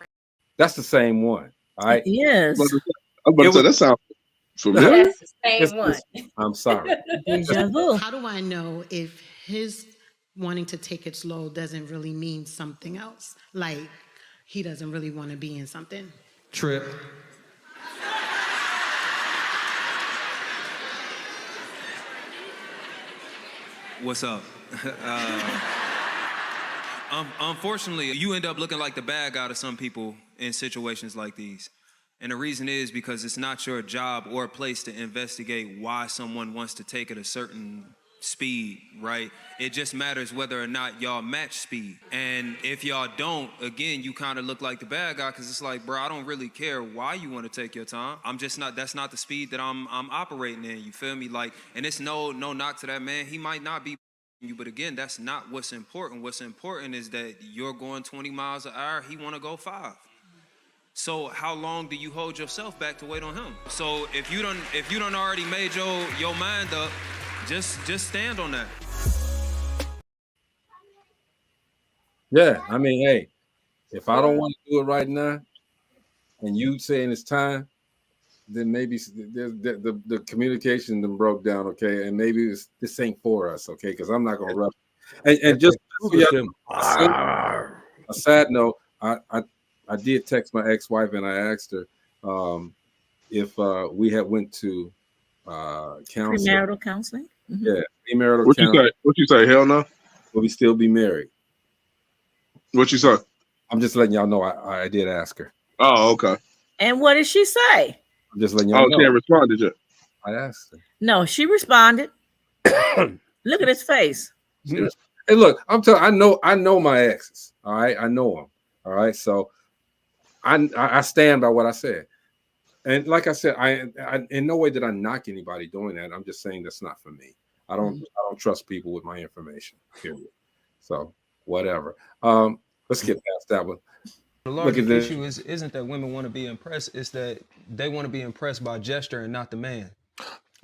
That's the same one. All right. Yes. I'm about to say that sounds familiar. That's the same one. I'm sorry. How do I know if his wanting to take it slow doesn't really mean something else? Like he doesn't really want to be in something? Trip. What's up? Unfortunately, you end up looking like the bad guy to some people in situations like these. And the reason is because it's not your job or place to investigate why someone wants to take it a certain speed, right? It just matters whether or not y'all match speed. And if y'all don't, again, you kind of look like the bad guy because it's like, bro, I don't really care why you want to take your time. That's not the speed that I'm operating in, you feel me? Like, and it's no knock to that man. He might not be you, but again, that's not what's important. What's important is that you're going 20 miles an hour, he want to go 5. So how long do you hold yourself back to wait on him? So if you don't already made your mind up, just stand on that. Yeah, I mean, hey, if I don't want to do it right now, and you saying it's time, then maybe the communication then broke down, okay, and maybe this ain't for us, okay, because I'm not gonna rush. And just a sad note, I did text my ex-wife and I asked her if we had went to counseling. Premarital counseling. Mm-hmm. Yeah, premarital What counseling. you say? What you say? Hell no. Will we still be married? What you say? I'm just letting y'all know I did ask her. Oh, okay. And what did she say? I'm just letting y'all know. She ain't responded yet. I asked her. No, she responded. Look at his face. Hey, look, I'm telling. I know my exes. All right, I know them. All right, so I stand by what I said. And like I said, I in no way did I knock anybody doing that. I'm just saying that's not for me. I don't trust people with my information. Period. So whatever. Let's get past that one. The larger issue isn't that women want to be impressed, it's that they want to be impressed by gesture and not the man.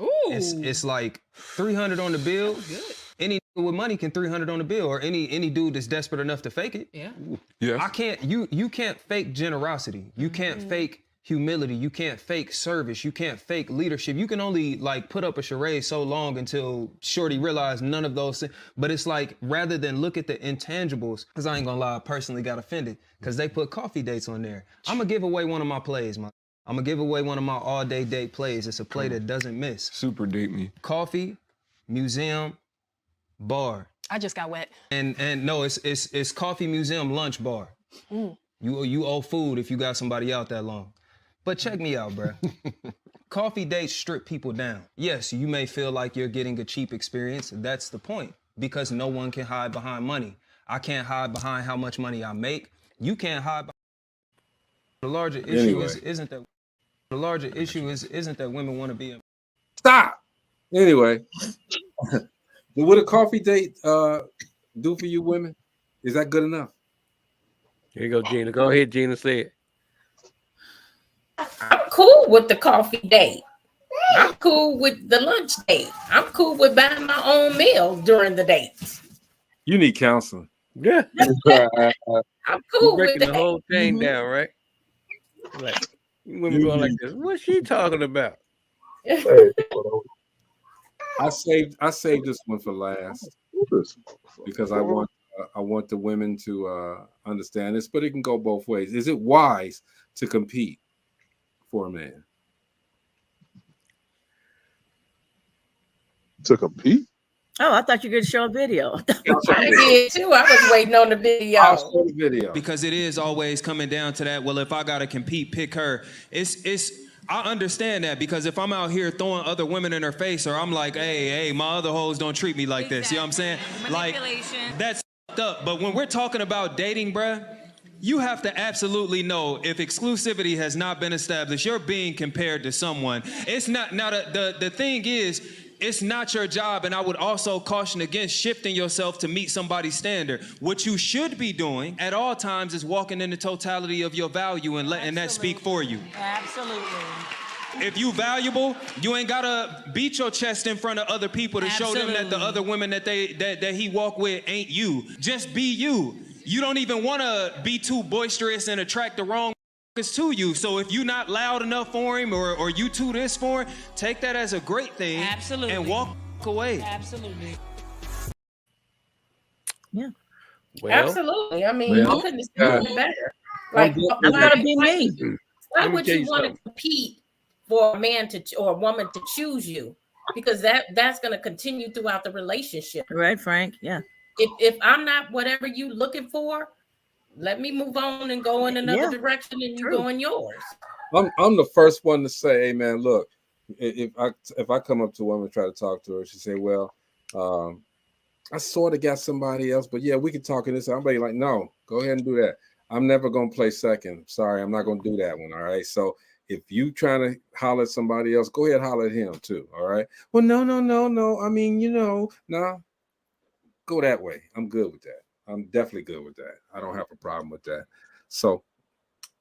Ooh. It's like 300 on the bill. Good. Any with money can 300 on the bill, or any dude that's desperate enough to fake it. Yeah. Yeah. I can't. You can't fake generosity. You can't fake humility. You can't fake service. You can't fake leadership. You can only like put up a charade so long until Shorty realized none of those things. But it's like, rather than look at the intangibles, because I ain't gonna lie, I personally got offended because they put coffee dates on there. I'm gonna give away one of my plays, I'm gonna give away one of my all-day date plays. It's a play that doesn't miss. Super date me. Coffee, museum, bar. I just got wet. And no, it's coffee, museum, lunch, bar. Mm. You owe food if you got somebody out that long. But check me out, bro. Coffee dates strip people down. Yes, you may feel like you're getting a cheap experience. That's the point, because no one can hide behind money. I can't hide behind how much money I make. You can't hide behind. The larger issue isn't that women want to be. Stop. Anyway, would a coffee date do for you women? Is that good enough? Here you go, Gina. Go ahead, Gina. Say it. I'm cool with the coffee date. I'm cool with the lunch date. I'm cool with buying my own meal during the date. You need counseling. Yeah. I'm cool with breaking that. the whole thing down, right? Like women going like this. What's she talking about? I saved this one for last because I want the women to understand this, but it can go both ways. Is it wise to compete for a man? To compete? Oh, I thought you were going to show a video. I did too. I was waiting on the video. I'll show the video. Because it is always coming down to that. Well, if I gotta compete, pick her. I understand that, because if I'm out here throwing other women in her face, or I'm like, hey, my other hoes don't treat me like this. You know what I'm saying? Like, that's up. But when we're talking about dating, bruh, you have to absolutely know, if exclusivity has not been established, you're being compared to someone. It's not. Now, the thing is, it's not your job, and I would also caution against shifting yourself to meet somebody's standard. What you should be doing at all times is walking in the totality of your value and letting that speak for you. Absolutely. If you valuable, you ain't gotta beat your chest in front of other people to show them that the other women that he walk with ain't you. Just be you. You don't even want to be too boisterous and attract the wrong to you. So if you're not loud enough for him, or you too this for him, take that as a great thing. Absolutely. And walk away. Absolutely. Yeah. Well, Absolutely. I mean, you couldn't have done it better. Like, That's gotta be me. why would you want to compete for a man or a woman to choose you? Because that's going to continue throughout the relationship. Right, Frank? Yeah. If I'm not whatever you looking for, let me move on and go in another direction, and you go in yours. I'm the first one to say, hey man, look, if I come up to a woman and try to talk to her, she say, well, I sort of got somebody else, but yeah, we can talk in this. I'm like, no, go ahead and do that. I'm never gonna play second. Sorry, I'm not gonna do that one. All right. So if you trying to holler at somebody else, go ahead and holler at him too. All right. Well, no. I mean, nah, go that way. I'm good with that. I'm definitely good with that. I don't have a problem with that. So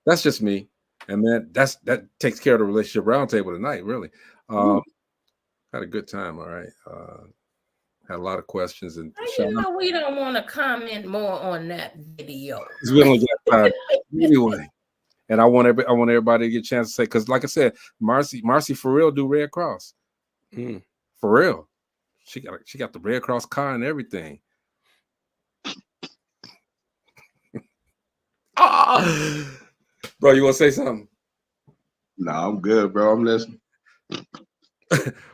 that's just me. And man, that takes care of the relationship roundtable tonight, really. Had a good time, all right. Had a lot of questions and You know, we don't want to comment more on that video. we only got time anyway. And I want everybody to get a chance to say, because like I said, Marcy for real do Red Cross. For real. She got the Red Cross car and everything. Bro, you want to say something? No, I'm good, bro. I'm listening.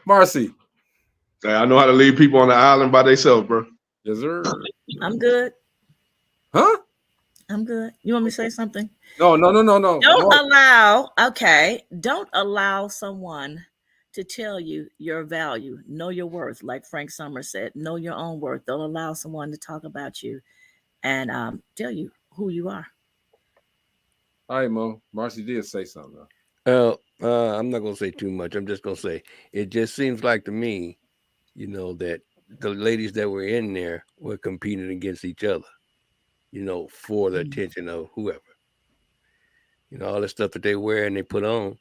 Marcy. Hey, I know how to leave people on the island by themselves, bro. Yes, sir. I'm good. Huh? I'm good. You want me to say something? No. Don't allow someone to tell you your value. Know your worth. Like Frank Summers said, know your own worth. Don't allow someone to talk about you and tell you who you are. All right, Mo. Marcy did say something, though. I'm not going to say too much. I'm just going to say it just seems like to me, you know, that the ladies that were in there were competing against each other, you know, for the attention of whoever. You know, all the stuff that they wear and they put on,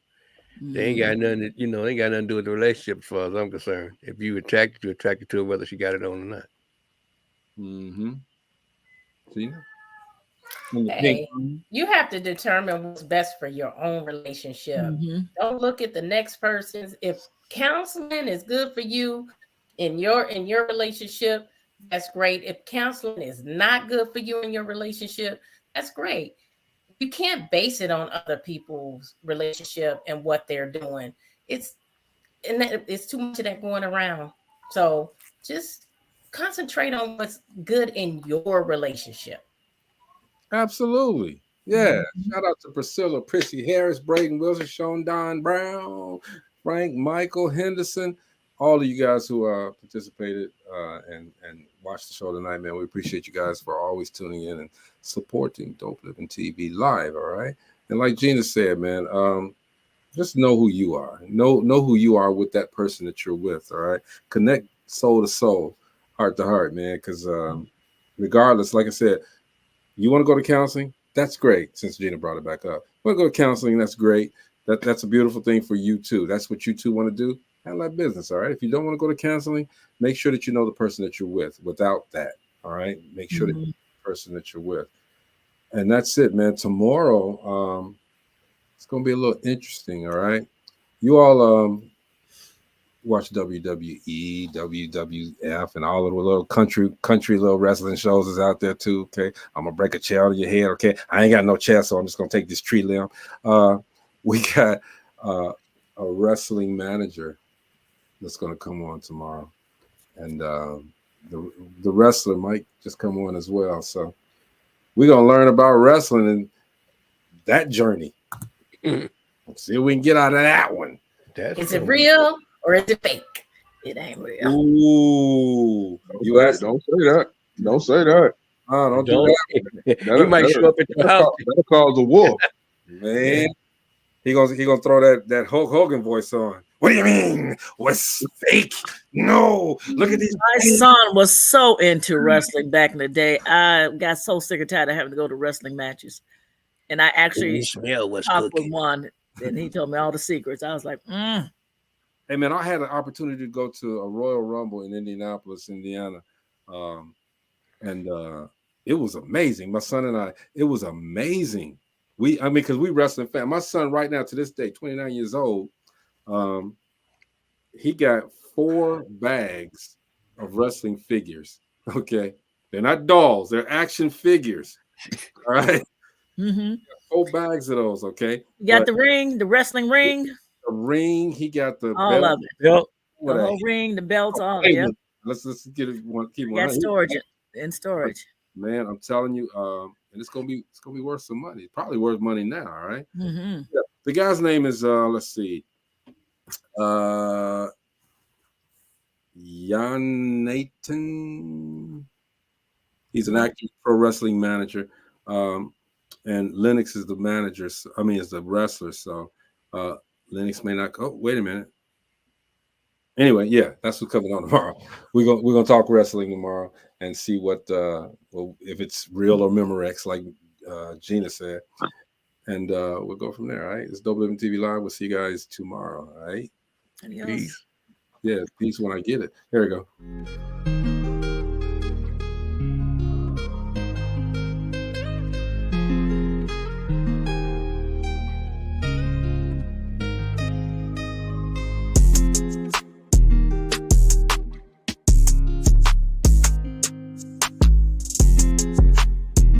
they ain't got nothing to, ain't got nothing to do with the relationship as far as I'm concerned. If you're attracted to her, whether she got it on or not. Mm-hmm. See? Hey, you have to determine what's best for your own relationship. Don't look at the next person's. If counseling is good for you in your relationship, that's great. If counseling is not good for you in your relationship, that's great. You can't base it on other people's relationship and what they're doing. It's too much of that going around. So just concentrate on what's good in your relationship. Absolutely. Yeah. Shout out to Priscilla, Prissy Harris, Braden Wilson, Sean Don Brown, Frank, Michael Henderson, all of you guys who participated and watched the show tonight, man. We appreciate you guys for always tuning in and supporting Dope Living TV live. All right. And like Gina said, man, just know who you are. Know who you are with that person that you're with. All right. Connect soul to soul, heart to heart, man. Because regardless, like I said, you want to go to counseling? That's great. Since Gina brought it back up, you want to go to counseling? That's great. That's a beautiful thing for you too. That's what you two want to do. Handle that business. All right. If you don't want to go to counseling, make sure that you know the person that you're with. Without that, all right. Make sure that you know the person that you're with. And that's it, man. Tomorrow, it's gonna be a little interesting. All right. You all watch WWE, WWF, and all of the little country little wrestling shows is out there too. Okay, I'm gonna break a chair out of your head. Okay, I ain't got no chair, so I'm just gonna take this tree limb. We got a wrestling manager that's gonna come on tomorrow, and the wrestler might just come on as well. So we're gonna learn about wrestling and that journey. Let's see if we can get out of that one. Is it real? Or is it fake? It ain't real. Ooh, don't say that. Don't say that. Don't do that. You might show up at your house. That'll cause a war. Man, he gonna throw that Hulk Hogan voice on. What do you mean? What's fake? No, look at these. My son was so into wrestling back in the day. I got so sick and tired of having to go to wrestling matches, and I actually talked with one, and he told me all the secrets. I was like, Hey man, I had an opportunity to go to a Royal Rumble in Indianapolis, Indiana, and it was amazing. My son and I, it was amazing. Because we wrestling fan. My son right now to this day, 29 years old, he got 4 bags of wrestling figures. Okay, they're not dolls; they're action figures. All right, 4 bags of those. Okay, you got the ring, the wrestling ring. The ring, he got the all belt. of it. Yep. The whole ring, the belts, all of it. Yep. Let's get it. Keep got storage in storage. Man, I'm telling you, and it's gonna be worth some money. It's probably worth money now. All right. Yeah. The guy's name is let's see, Jan Nathan. He's an active pro wrestling manager, and Lennox is the manager. Is the wrestler. So. Lennox may not. Oh, wait a minute. Anyway, yeah, that's what's coming on tomorrow. We're gonna talk wrestling tomorrow and see what if it's real or Memorex, like Gina said. and we'll go from there. All right. It's Dope Living TV Live. We'll see you guys tomorrow. All right. Adios. Peace. Yeah, peace when I get it. Here we go.